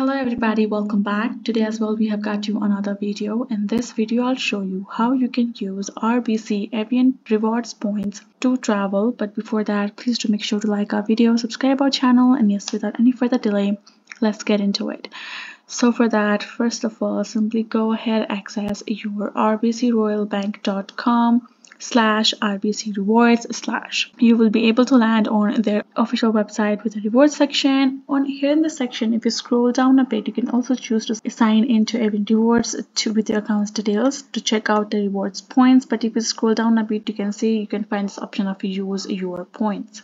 Hello everybody, welcome back. Today as well we have got you another video. In this video I'll show you how you can use RBC Avion rewards points to travel. But before that, please do make sure to like our video, subscribe our channel, and yes, without any further delay, let's get into it. So for that, first of all, simply go ahead, access your rbcroyalbank.com/RBC rewards/ you will be able to land on their official website with the rewards section. On here in the section, if you scroll down a bit, you can also choose to sign into Avion rewards with your account's details to check out the rewards points. But if you scroll down a bit, you can see you can find this option of use your points.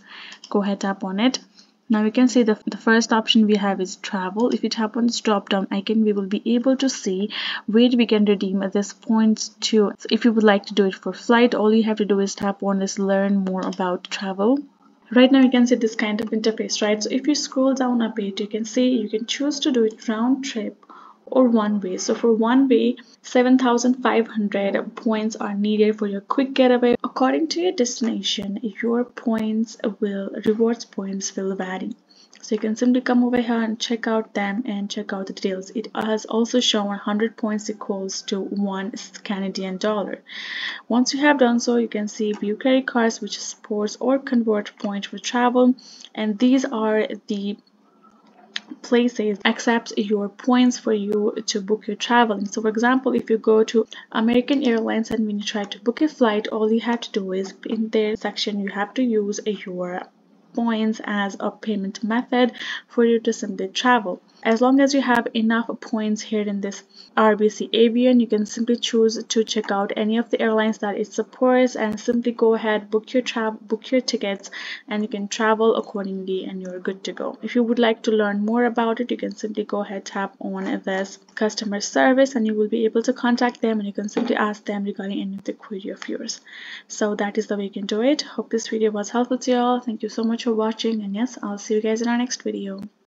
Go ahead, tap on it. Now you can see the first option we have is travel. If you tap on this drop down icon, we will be able to see where we can redeem this points to. So if you would like to do it for flight, all you have to do is tap on this learn more about travel. Right now you can see this kind of interface, right? So if you scroll down a bit, you can see you can choose to do it round trip or one way. So for one way, 7,500 points are needed for your quick getaway. According to your destination, your rewards points will vary. So you can simply come over here and check out them and check out the details. It has also shown 100 points equals to $1 Canadian. Once you have done so, you can see view credit cards which supports or convert points for travel, and these are the places accepts your points for you to book your traveling. So for example, if you go to American Airlines and when you try to book a flight, all you have to do is in their section you have to use your points as a payment method for you to simply travel. As long as you have enough points here in this RBC Avion, you can simply choose to check out any of the airlines that it supports and simply go ahead, book your tickets, and you can travel accordingly and you're good to go. If you would like to learn more about it, you can simply go ahead, tap on this customer service, and you will be able to contact them and you can simply ask them regarding any of the query of yours. So that is the way you can do it. Hope this video was helpful to you all. Thank you so much for watching, and yes, I'll see you guys in our next video.